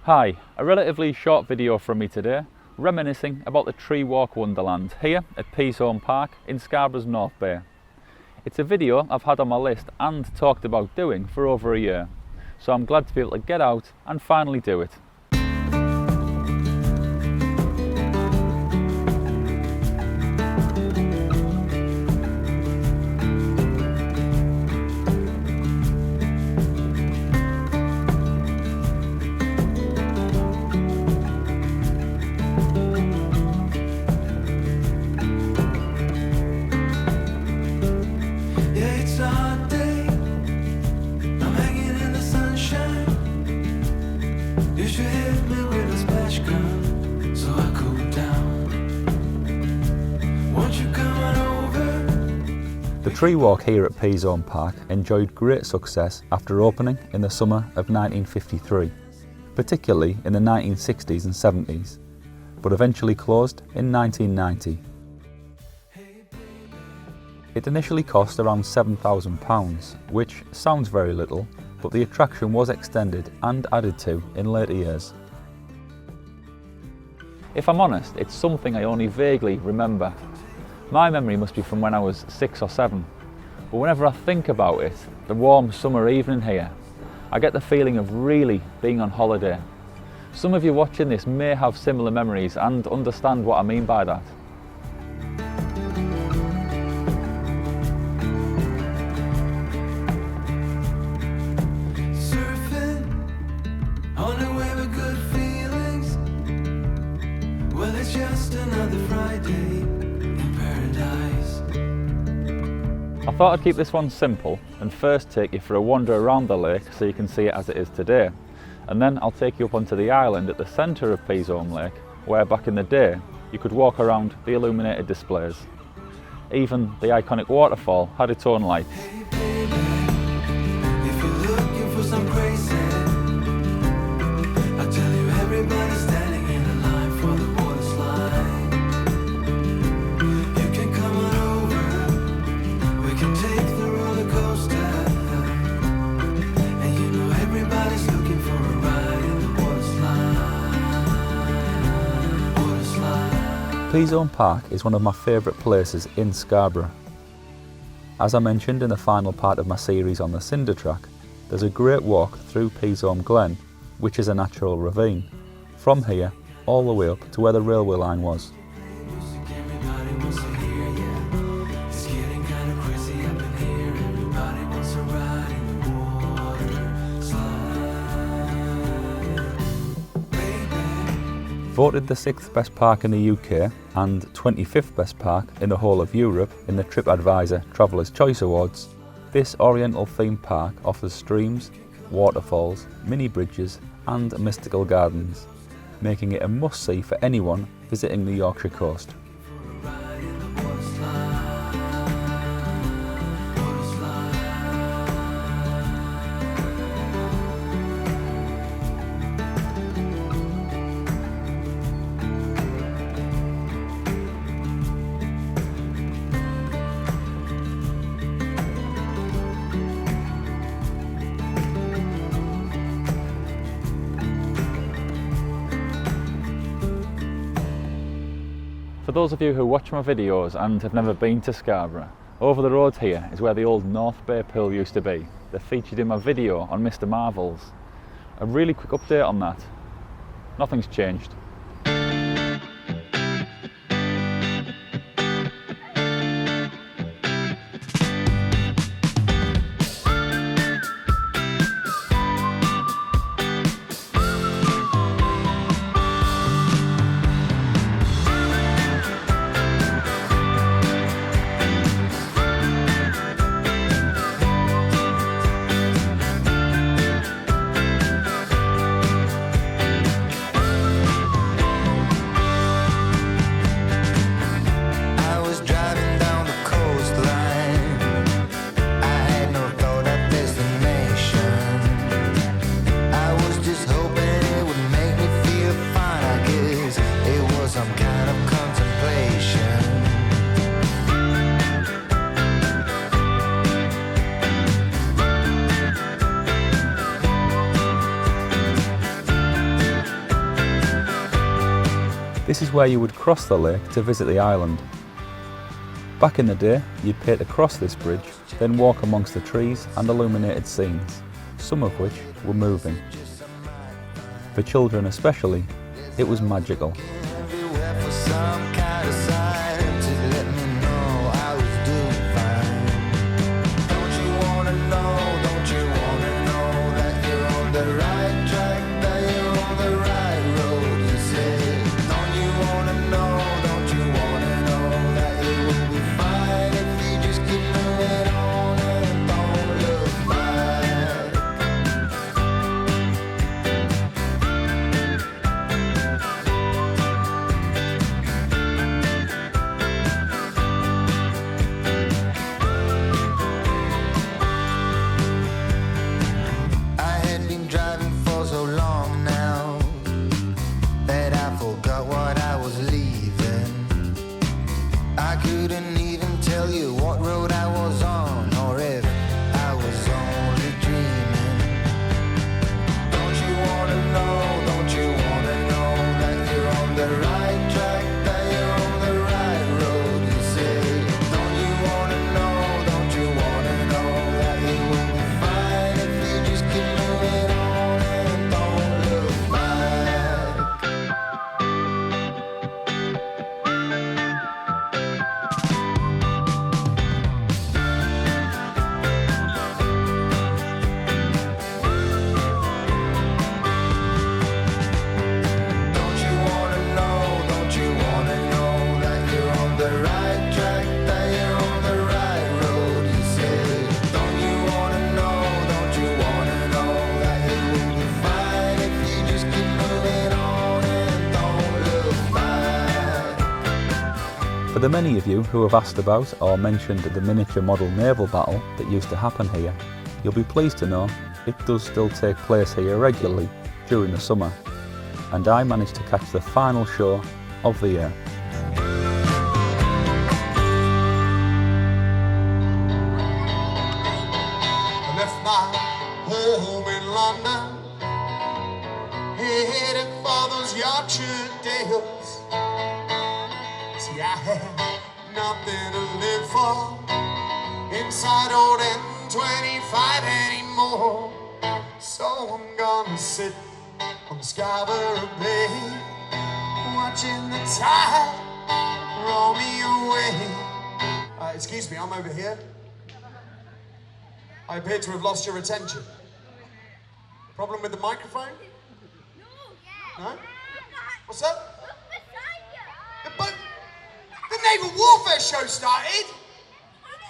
Hi, a relatively short video from me today, reminiscing about the Tree Walk Wonderland here at Peasholm Park in Scarborough's North Bay. It's a video I've had on my list and talked about doing for over a year, so I'm glad to be able to get out and finally do it. The Tree Walk here at Peasholm Park enjoyed great success after opening in the summer of 1953, particularly in the 1960s and 70s, but eventually closed in 1990. It initially cost around £7,000, which sounds very little, but the attraction was extended and added to in later years. If I'm honest, it's something I only vaguely remember. My memory must be from when I was 6 or 7, but whenever I think about it, the warm summer evening here, I get the feeling of really being on holiday. Some of you watching this may have similar memories and understand what I mean by that. Surfing on the wave of good feelings. Well, it's just another Friday. I thought I'd keep this one simple and first take you for a wander around the lake so you can see it as it is today, and then I'll take you up onto the island at the centre of Peasholm Lake, where back in the day you could walk around the illuminated displays. Even the iconic waterfall had its own light. Hey baby, if you're looking for some crazy, I tell you everybody's standing in a line for the water slide. You can come on over, we can take the roller coaster, and you know everybody's looking for a ride in the water slide. Water slide. Peasholm Park is one of my favourite places in Scarborough. As I mentioned in the final part of my series on the Cinder Track, there's a great walk through Peasholm Glen, which is a natural ravine, from here all the way up to where the railway line was. Everybody wants to hear ya. It's getting kind of crazy up in here. Everybody wants to ride in the water slide. Baby. Voted the 6th best park in the UK and 25th best park in the whole of Europe in the TripAdvisor Traveller's Choice Awards, this Oriental themed park offers streams, waterfalls, mini bridges and mystical gardens, making it a must-see for anyone visiting the Yorkshire coast. Ride in the water slide. Water slide. For those of you who watch my videos and have never been to Scarborough, over the road here is where the old North Bay pool used to be. They're featured in my video on Mr. Marvels. A really quick update on that. Nothing's changed. This is where you would cross the lake to visit the island. Back in the day, you'd pay to cross this bridge, then walk amongst the trees and illuminated scenes, some of which were moving. For children especially, it was magical. Everywhere for some kind of sign to let me know I was doing fine. Don't you wanna know that you're on the right track, that you're on the right road, you say. Don't you wanna know that it will be fine if you just keep moving on and don't look back. I had been driving for so long now that I forgot what I was leaving. I couldn't even tell you what road I was on or if I was only dreaming. Don't you wanna know that you're on the right track, that you're on the right road, you say. Don't you wanna know that it will be fine if you just keep moving on and don't look back. Don't you wanna know that you're on the right track, that you're on the right road, you say. Don't you wanna know that it will be fine if you just keep moving on and don't look back. For the many of you who have asked about or mentioned the miniature model naval battle that used to happen here, you'll be pleased to know it does still take place here regularly during the summer, and I managed to catch the final show of the year. I left my home in London, headed for those Yorkshire dales. See, I had nothing to live for inside old M25 anymore. So I'm gonna sit on Scarborough Bay, watching the tide roll me away. Excuse me, I'm over here. I appear to have lost your attention. Problem with the microphone? No? What's up? The Naval Warfare show started?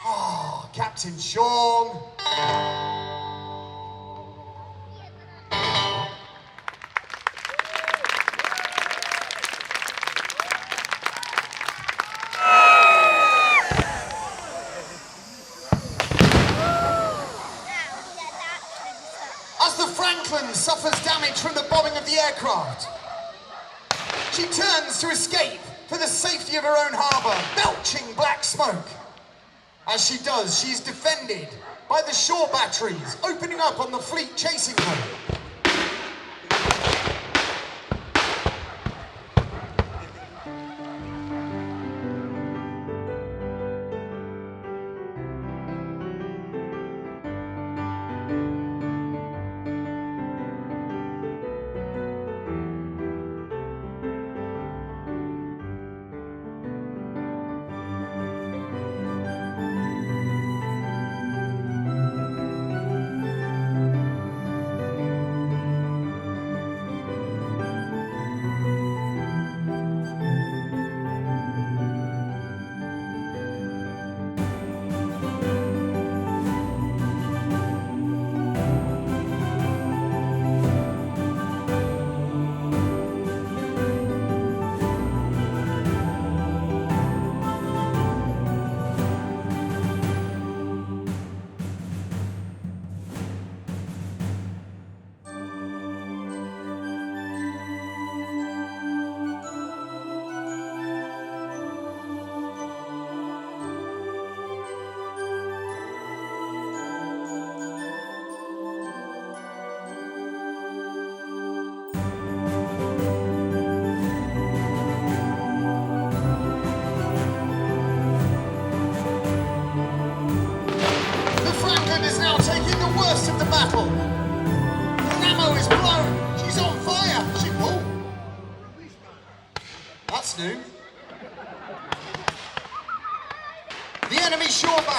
Oh, Captain Sean. As the Franklin suffers damage from the bombing of the aircraft, she turns to escape for the safety of her own harbour, belching black smoke. As she does, she's defended by the shore batteries, opening up on the fleet chasing her.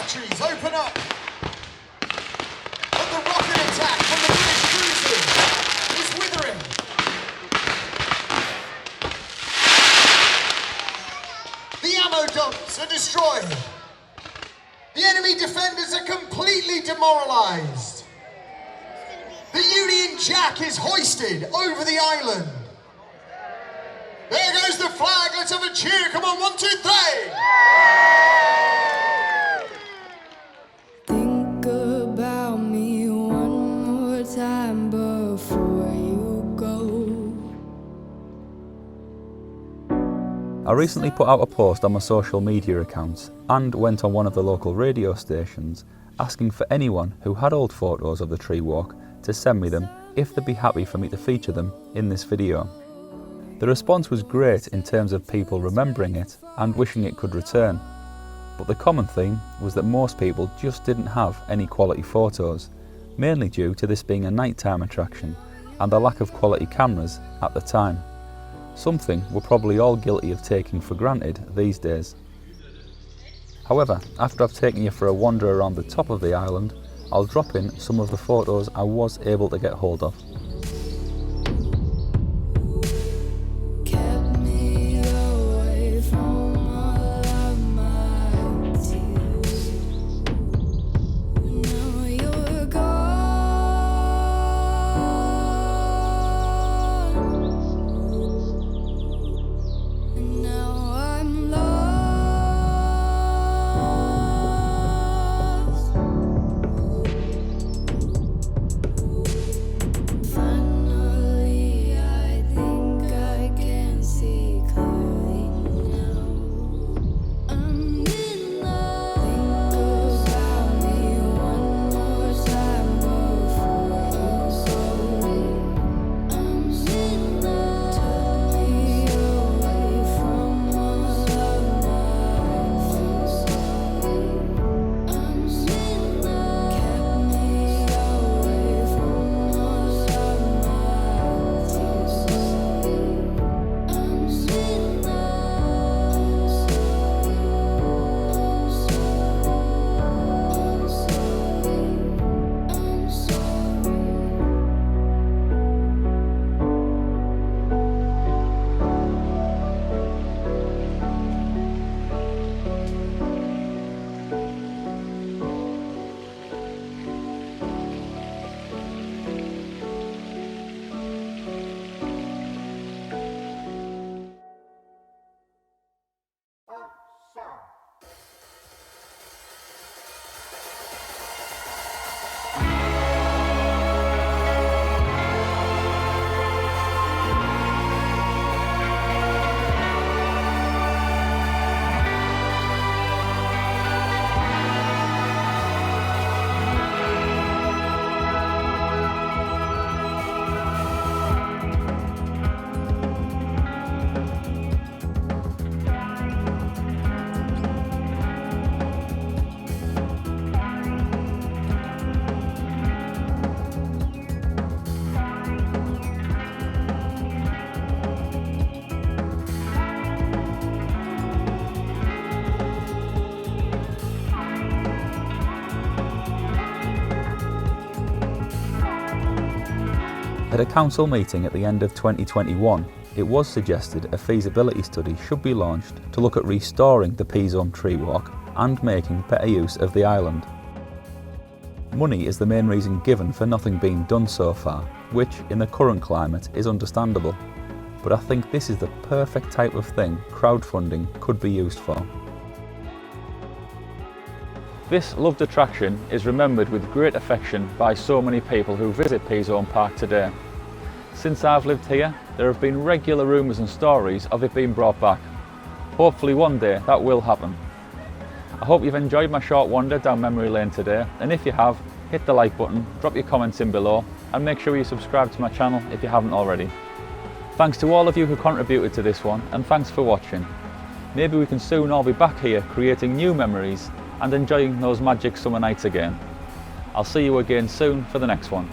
batteries, open up! But the rocket attack from the British cruisers is withering! The ammo dumps are destroyed! The enemy defenders are completely demoralised! The Union Jack is hoisted over the island! There goes the flag, let's have a cheer, come on, 1, 2, 3! Think about me one more time before you go. I recently put out a post on my social media accounts and went on one of the local radio stations asking for anyone who had old photos of the tree walk to send me them if they'd be happy for me to feature them in this video. The response was great in terms of people remembering it and wishing it could return, but the common theme was that most people just didn't have any quality photos, mainly due to this being a nighttime attraction and the lack of quality cameras at the time, something we're probably all guilty of taking for granted these days. However, after I've taken you for a wander around the top of the island, I'll drop in some of the photos I was able to get hold of. At a council meeting at the end of 2021, it was suggested a feasibility study should be launched to look at restoring the Peasholm Tree Walk and making better use of the island. Money is the main reason given for nothing being done so far, which in the current climate is understandable. But I think this is the perfect type of thing crowdfunding could be used for. This loved attraction is remembered with great affection by so many people who visit Peasholm Park today. Since I've lived here, there have been regular rumours and stories of it being brought back. Hopefully one day that will happen. I hope you've enjoyed my short wander down memory lane today, and if you have, hit the like button, drop your comments in below, and make sure you subscribe to my channel if you haven't already. Thanks to all of you who contributed to this one, and thanks for watching. Maybe we can soon all be back here creating new memories and enjoying those magic summer nights again. I'll see you again soon for the next one.